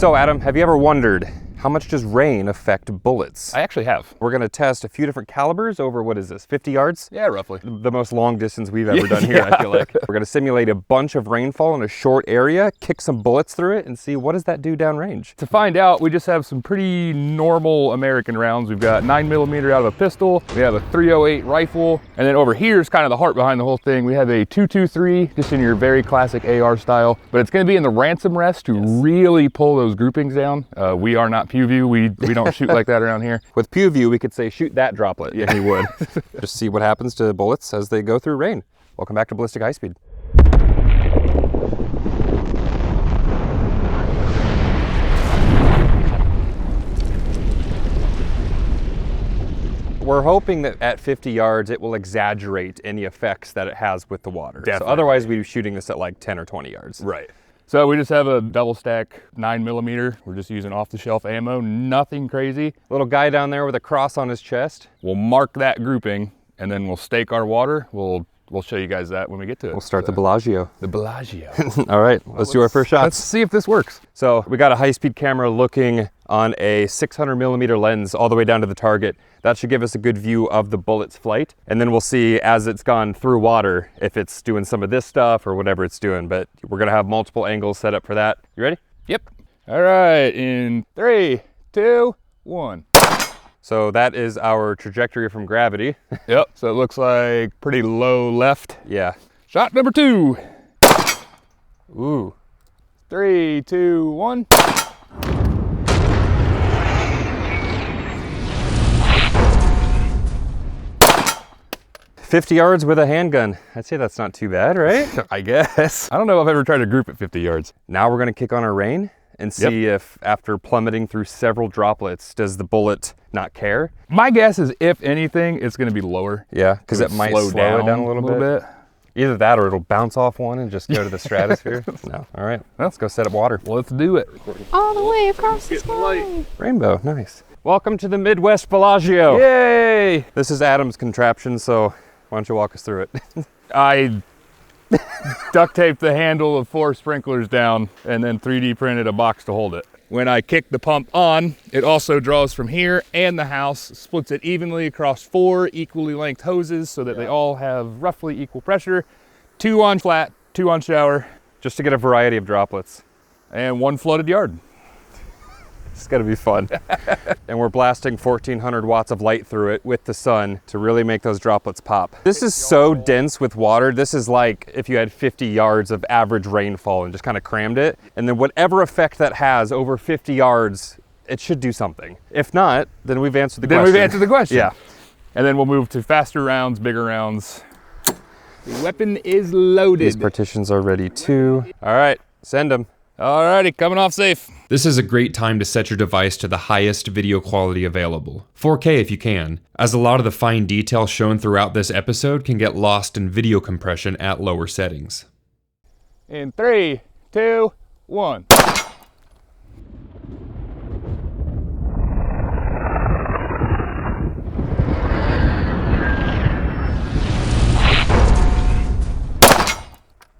So Adam, have you ever wondered, how much does rain affect bullets? I actually have. We're gonna test a few different calibers over, what is this, 50 yards? Yeah, roughly. The most long distance we've ever done here, I feel like. We're gonna simulate a bunch of rainfall in a short area, kick some bullets through it, and see what does that do downrange. To find out, we just have some pretty normal American rounds. We've got 9mm out of a pistol, we have a .308 rifle, and then over here is kind of the heart behind the whole thing. We have a .223, just in your very classic AR style, but it's gonna be in the ransom rest to really pull those groupings down. We are not pew view. We don't shoot like that around here. With pew view, we could say shoot that droplet, yeah, you would. Just see what happens to bullets as they go through rain. Welcome back to Ballistic High Speed. We're hoping that at 50 yards, it will exaggerate any effects that it has with the water. Definitely. So otherwise, we'd be shooting this at like 10 or 20 yards. Right. So we just have a double stack 9mm. We're just using off-the-shelf ammo, nothing crazy. Little guy down there with a cross on his chest. We'll mark that grouping and then we'll stake our water. We'll show you guys that when we get to it. We'll start the Bellagio. The Bellagio. All right, let's do our first shots. Let's see if this works. So we got a high-speed camera looking on a 600mm lens all the way down to the target. That should give us a good view of the bullet's flight. And then we'll see as it's gone through water if it's doing some of this stuff or whatever it's doing. But we're gonna have multiple angles set up for that. You ready? Yep. All right, in 3, 2, 1. So that is our trajectory from gravity. Yep, so it looks like pretty low left. Yeah. Shot number 2. Ooh. 3, 2, 1. "50 yards with a handgun." I'd say that's not too bad, right? I guess. I don't know if I've ever tried to group at 50 yards. Now we're gonna kick on our rain and see if after plummeting through several droplets, does the bullet not care? My guess is if anything, it's gonna be lower. Yeah, because it might slow it down a little bit. Either that or it'll bounce off one and just go to the stratosphere. No, all right, let's go set up water. Well, let's do it. All the way across the sky. Rainbow, nice. Welcome to the Midwest Bellagio. Yay! This is Adam's contraption, so why don't you walk us through it? I duct taped the handle of 4 sprinklers down and then 3D printed a box to hold it. When I kick the pump on, it also draws from here and the house, splits it evenly across 4 equally length hoses so that they all have roughly equal pressure. 2 on flat, 2 on shower. Just to get a variety of droplets. And 1 flooded yard. It's gonna be fun. And we're blasting 1400 watts of light through it with the sun to really make those droplets pop. This is so dense with water. This is like if you had 50 yards of average rainfall and just kind of crammed it. And then whatever effect that has over 50 yards, it should do something. If not, then we've answered the question. Then we've answered the question. Yeah. And then we'll move to faster rounds, bigger rounds. The weapon is loaded. These partitions are ready too. All right, send them. Alrighty, coming off safe. This is a great time to set your device to the highest video quality available, 4K if you can, as a lot of the fine detail shown throughout this episode can get lost in video compression at lower settings. In 3, 2, 1.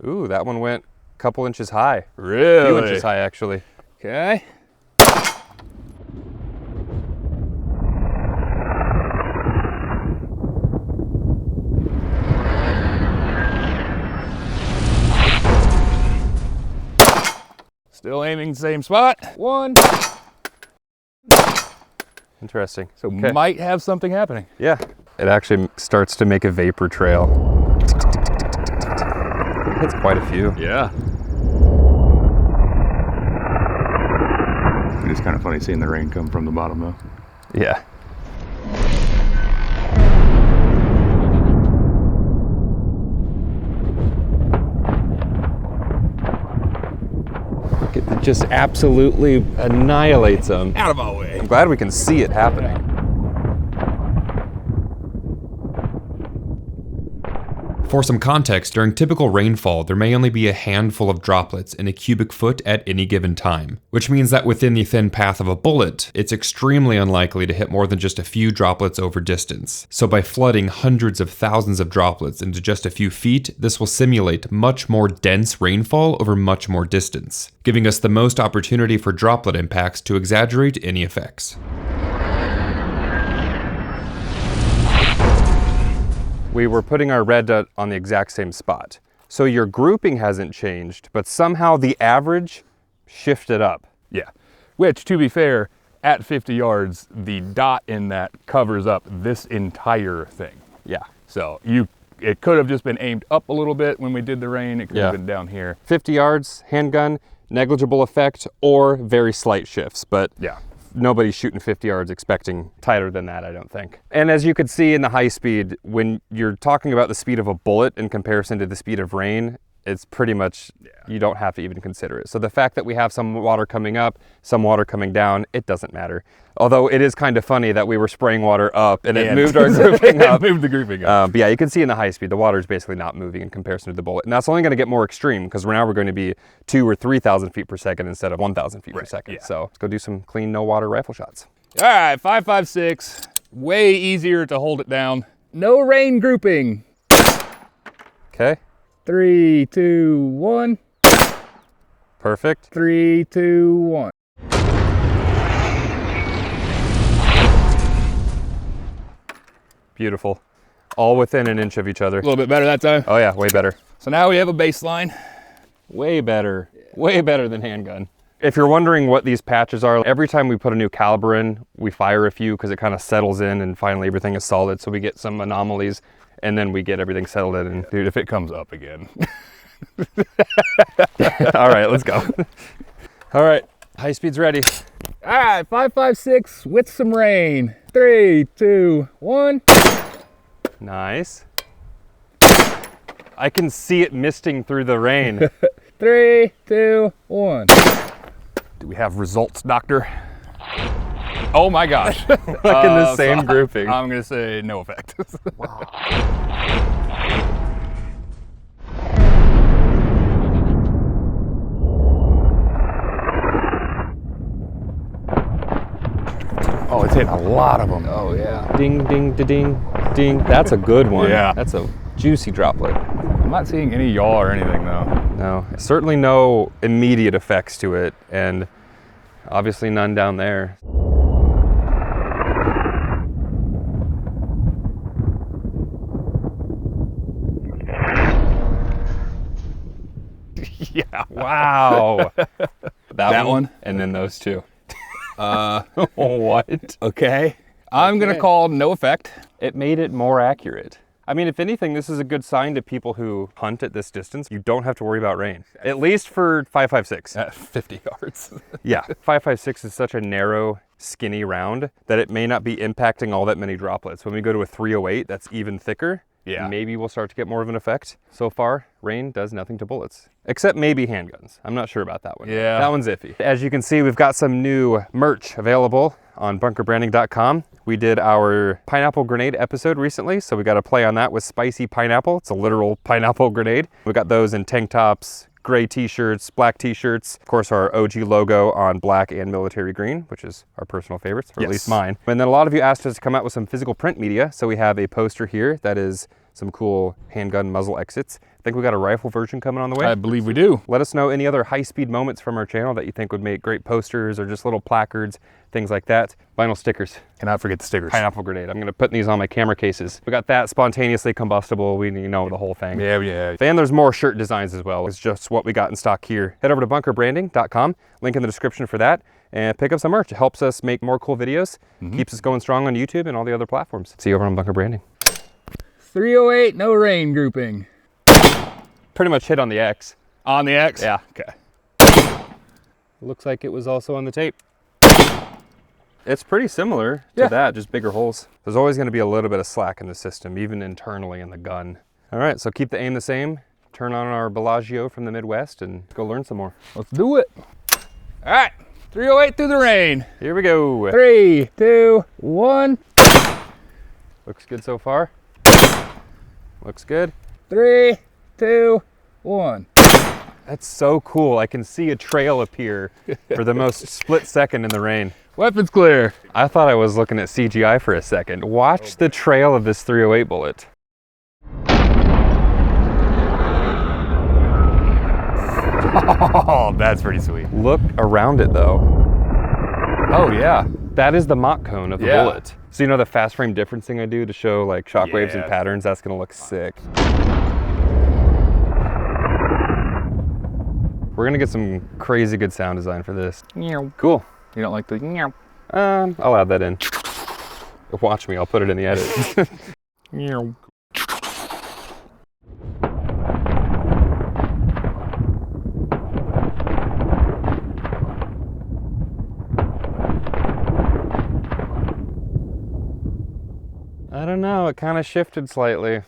Ooh, that one went a couple inches high. Really? A few inches high, actually. Okay. Still aiming same spot. 1. Interesting. So Okay. might have something happening. Yeah. It actually starts to make a vapor trail. It's quite a few. Yeah. It's kind of funny seeing the rain come from the bottom though. Yeah. It just absolutely annihilates them. Out of my way. I'm glad we can see it happening. For some context, during typical rainfall, there may only be a handful of droplets in a cubic foot at any given time, which means that within the thin path of a bullet, it's extremely unlikely to hit more than just a few droplets over distance. So by flooding hundreds of thousands of droplets into just a few feet, this will simulate much more dense rainfall over much more distance, giving us the most opportunity for droplet impacts to exaggerate any effects. We were putting our red dot on the exact same spot. So your grouping hasn't changed, but somehow the average shifted up. Yeah, which to be fair, at 50 yards, the dot in that covers up this entire thing. Yeah. So it could have just been aimed up a little bit when we did the rain. It could have been down here. 50 yards, handgun, negligible effect, or very slight shifts, but Yeah. nobody's shooting 50 yards expecting tighter than that, I don't think. And as you could see in the high speed, when you're talking about the speed of a bullet in comparison to the speed of rain, it's pretty much, you don't have to even consider it. So the fact that we have some water coming up, some water coming down, it doesn't matter. Although it is kind of funny that we were spraying water up and it moved our grouping up. Moved the grouping up. But yeah, you can see in the high speed, the water is basically not moving in comparison to the bullet. And that's only going to get more extreme because now we're going to be 2,000 or 3,000 feet per second instead of 1,000 feet per second. Yeah. So let's go do some clean, no water rifle shots. All right, 5.56, way easier to hold it down. No rain grouping. Okay, 3, 2, 1. perfect. 3, 2, 1. Beautiful. All within an inch of each other. A little bit better that time. Oh yeah, way better. So now we have a baseline. Way better. Way better than handgun. If you're wondering what these patches are, every time we put a new caliber in, we fire a few because it kind of settles in and finally everything is solid. So we get some anomalies and then we get everything settled in. And Dude, if it comes up again. all right, let's go. All right, high speed's ready. All right, 5.56 with some rain. 3, 2, 1. Nice. I can see it misting through the rain. 3, 2, 1. Do we have results, doctor? Oh my gosh. Like in the same grouping. I'm gonna say no effect. Oh, it's hitting a lot of them. Oh yeah. Ding, ding, da, ding, ding. That's a good one. Yeah. That's a juicy droplet. I'm not seeing any yaw or anything though. No, certainly no immediate effects to it, and obviously none down there. Yeah. Wow. that one? and then those two. What? Okay. I'm gonna call no effect. It made it more accurate. I mean, if anything, this is a good sign to people who hunt at this distance. You don't have to worry about rain, at least for 5.56. At 50 yards. Yeah, 5.56 is such a narrow, skinny round that it may not be impacting all that many droplets. When we go to a 308, that's even thicker. Yeah. Maybe we'll start to get more of an effect. So far, rain does nothing to bullets, except maybe handguns. I'm not sure about that one. Yeah. That one's iffy. As you can see, we've got some new merch available on bunkerbranding.com. We did our pineapple grenade episode recently, so we got a play on that with spicy pineapple. It's a literal pineapple grenade. We got those in tank tops, gray t-shirts, black t-shirts. Of course, our OG logo on black and military green, which is our personal favorites, or at least mine. And then a lot of you asked us to come out with some physical print media, so we have a poster here that is some cool handgun muzzle exits. I think we got a rifle version coming on the way. I believe we do. Let us know any other high-speed moments from our channel that you think would make great posters or just little placards, things like that. Vinyl stickers. Cannot forget the stickers. Pineapple grenade. I'm gonna put these on my camera cases. We got that spontaneously combustible. We know the whole thing. Yeah. And there's more shirt designs as well. It's just what we got in stock here. Head over to bunkerbranding.com. Link in the description for that. And pick up some merch. It helps us make more cool videos. Keeps us going strong on YouTube and all the other platforms. See you over on Bunker Branding. 308, no rain grouping. Pretty much hit on the X. On the X? Yeah. Okay. Looks like it was also on the tape. It's pretty similar to Yeah. that, just bigger holes. There's always going to be a little bit of slack in the system, even internally in the gun. All right, so keep the aim the same. Turn on our Bellagio from the Midwest and go learn some more. Let's do it. All right, 308 through the rain. Here we go. 3, 2, 1. Looks good so far. Looks good. 3, 2, 1. That's so cool. I can see a trail appear for the most split second in the rain. Weapons clear. I thought I was looking at CGI for a second. Watch the trail of this 308 bullet. Oh, that's pretty sweet. Look around it though. Oh yeah. That is the Mach cone of the Yeah. bullet. So you know the fast frame differencing I do to show like shockwaves and Yeah. patterns? That's gonna look sick. We're gonna get some crazy good sound design for this. Cool. You don't like the meow? I'll add that in. Watch me, I'll put it in the edit. Meow. I don't know, it kind of shifted slightly.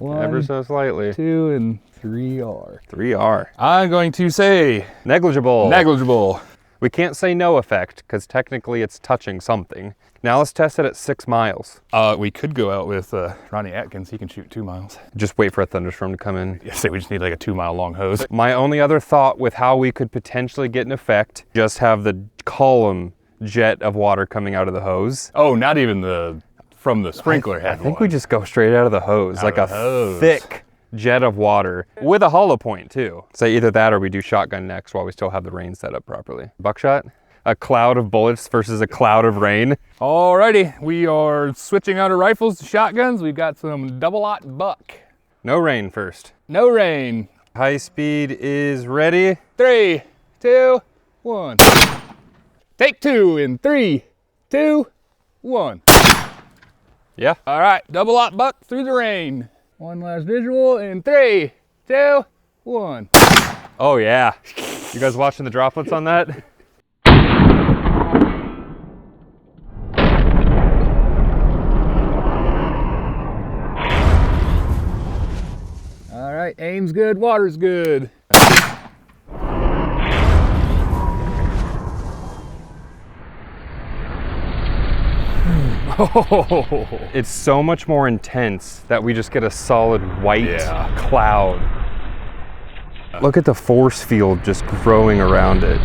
Ever so slightly. 2, and 3R. 3R. I'm going to say Negligible. negligible. We can't say no effect because technically it's touching something. Now let's test it at 6 miles. We could go out with Ronnie Atkins. He can shoot 2 miles. Just wait for a thunderstorm to come in. Yeah, say we just need like a 2-mile long hose. My only other thought with how we could potentially get an effect, just have the column jet of water coming out of the hose. Oh, not even from the sprinkler head. I think we just go straight out of the hose, like of a the hose. thick jet of water with a hollow point too. So either that or we do shotgun next while we still have the rain set up properly. Buckshot? A cloud of bullets versus a cloud of rain. Alrighty, we are switching out of rifles to shotguns. We've got some double-aught buck. No rain first. No rain. High speed is ready. 3, 2, 1. Take 2 in 3, 2, 1. Yeah. All right, double-aught buck through the rain. One last visual in 3, 2, 1. Oh yeah. You guys watching the droplets on that? All right, aim's good, water's good. It's so much more intense that we just get a solid white cloud. Look at the force field just growing around it.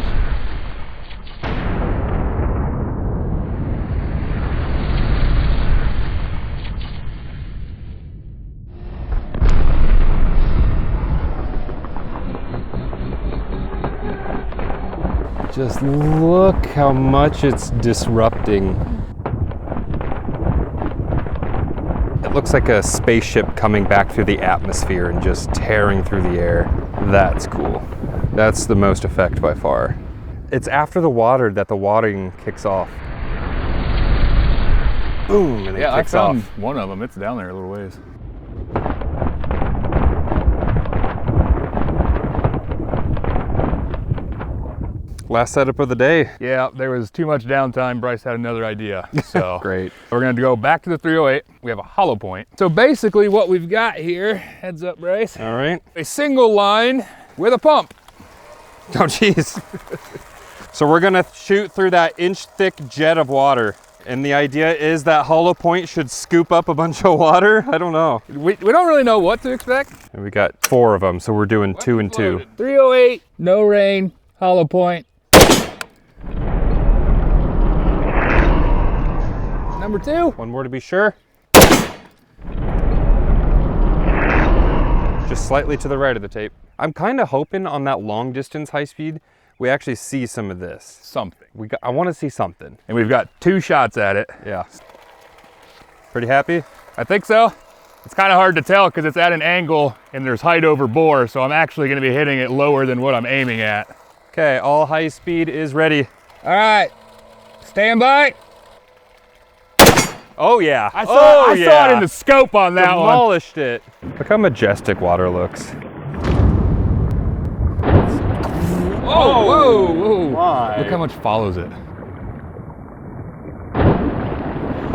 Just look how much it's disrupting. It looks like a spaceship coming back through the atmosphere and just tearing through the air. That's cool. That's the most effect by far. It's after the water that the watering kicks off. Boom, and it Yeah, I kicks found off. one of them. It's down there a little ways. Last setup of the day. Yeah, there was too much downtime. Bryce had another idea. So Great. we're gonna go back to the 308. We have a hollow point. So basically what we've got here, heads up Bryce, All right. a single line with a pump. Oh, jeez. So we're gonna shoot through that inch-thick jet of water. And the idea is that hollow point should scoop up a bunch of water? I don't know. We don't really know what to expect. And we got 4 of them, so we're doing 2 and 2. 308, no rain, hollow point. Number 2. One more to be sure. Just slightly to the right of the tape. I'm kind of hoping on that long distance high speed, we actually see some of this. Something. I want to see something. And we've got 2 shots at it. Yeah. Pretty happy? I think so. It's kind of hard to tell because it's at an angle and there's height over bore, so I'm actually going to be hitting it lower than what I'm aiming at. Okay, all high speed is ready. All right, stand by. Oh yeah. I saw it in the scope on that one. Demolished it. Look how majestic water looks. Oh, whoa, whoa. My. Look how much follows it.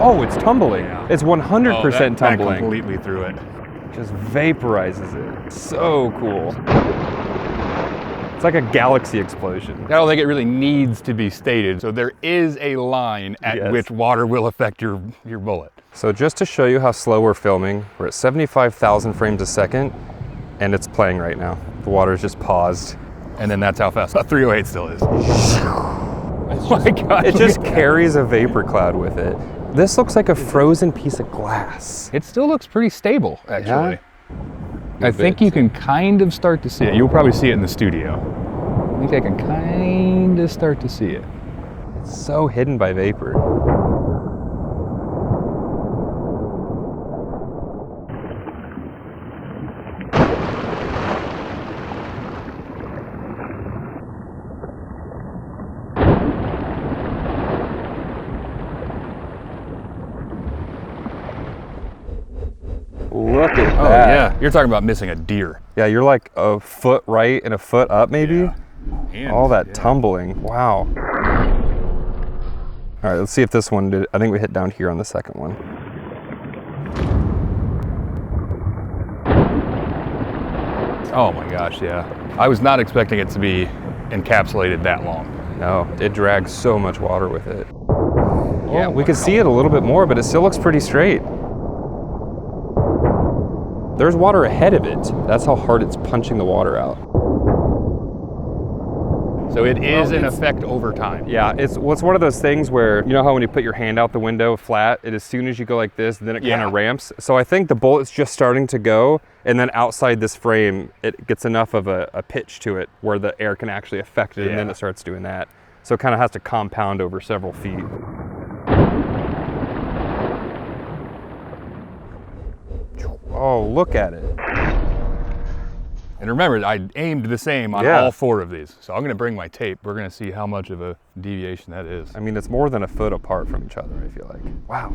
Oh, it's tumbling. It's 100% that tumbling. completely through it. Just vaporizes it. So cool. It's like a galaxy explosion. I don't think it really needs to be stated. So there is a line at Yes. which water will affect your bullet. So just to show you how slow we're filming, we're at 75,000 frames a second, and it's playing right now. The water's just paused. And then that's how fast that 308 still is. Oh my God, It look just at that. carries a vapor cloud with it. This looks like a frozen piece of glass. It still looks pretty stable, actually. I think bit. you can kind of start to see it. You'll probably see it in the studio. I think I can kind of start to see it. It's so hidden by vapor. Look at Oh that. yeah, you're talking about missing a deer. Yeah, you're like a foot right and a foot up maybe. Yeah. And- All that yeah. tumbling. Wow. All right, let's see if this one did. I think we hit down here on the second one. Oh my gosh, yeah. I was not expecting it to be encapsulated that long. No, it drags so much water with it. Yeah, we could see it a little bit more, but it still looks pretty straight. There's water ahead of it. That's how hard it's punching the water out. So it is in effect over time. Yeah, it's one of those things where, you know how when you put your hand out the window flat, as soon as you go like this, then it kind of ramps. So I think the bullet's just starting to go, and then outside this frame, it gets enough of a pitch to it where the air can actually affect it, and then it starts doing that. So it kind of has to compound over several feet. Oh, look at it. And remember, I aimed the same on all 4 of these. So I'm gonna bring my tape. We're gonna see how much of a deviation that is. I mean, it's more than a foot apart from each other, I feel like. Wow.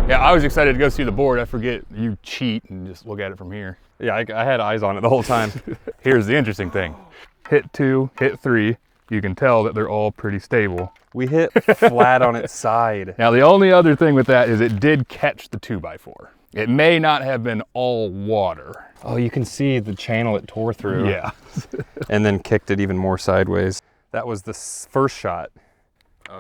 Yeah, I was excited to go see the board. I forget you cheat and just look at it from here. Yeah, I had eyes on it the whole time. Here's the interesting thing. Hit 2, hit 3. You can tell that they're all pretty stable. We hit flat on its side. Now the only other thing with that is it did catch the 2x4. It may not have been all water. Oh, you can see the channel it tore through. Yeah. And then kicked it even more sideways. That was the first shot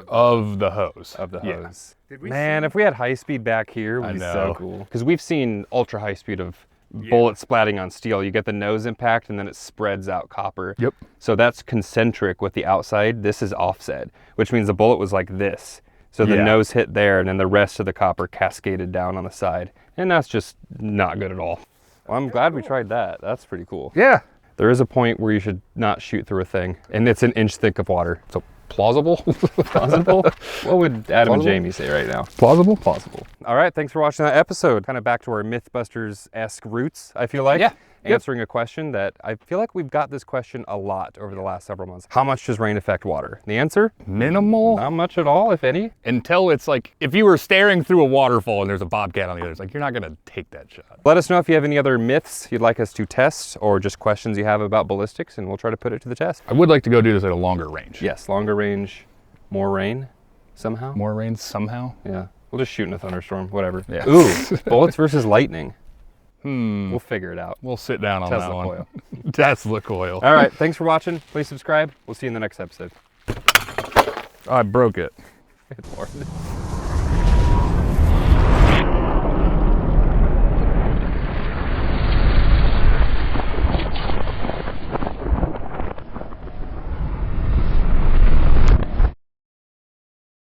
Of the hose. of the Yeah. hose. Man, if we had high speed back here, it would I be know. so cool. Because we've seen ultra high speed of bullets splatting on steel. You get the nose impact and then it spreads out copper. Yep. So that's concentric with the outside. This is offset, which means the bullet was like this. So the Yeah. nose hit there and then the rest of the copper cascaded down on the side. And that's just not good at all. Well, I'm glad we tried that. That's pretty cool. Yeah. There is a point where you should not shoot through a thing, and it's an inch thick of water. So plausible? Plausible? What would Adam and Plausible? Jamie say right now? Plausible? Plausible. All right, thanks for watching that episode. Kind of back to our Mythbusters-esque roots, I feel like. Yeah. Answering a question that I feel like we've got this question a lot over the last several months. How much does rain affect water? The answer? Minimal. Not much at all, if any. Until it's like, if you were staring through a waterfall and there's a bobcat on the other, it's like, you're not gonna take that shot. Let us know if you have any other myths you'd like us to test or just questions you have about ballistics, and we'll try to put it to the test. I would like to go do this at a longer range. Yes, longer range, more rain, somehow. More rain somehow. Yeah, we'll just shoot in a thunderstorm, whatever. Yeah. Ooh, bullets versus lightning. We'll figure it out. We'll sit down on Tesla that one. coil. Tesla coil. All right, thanks for watching. Please subscribe. We'll see you in the next episode. I broke it. Good Lord.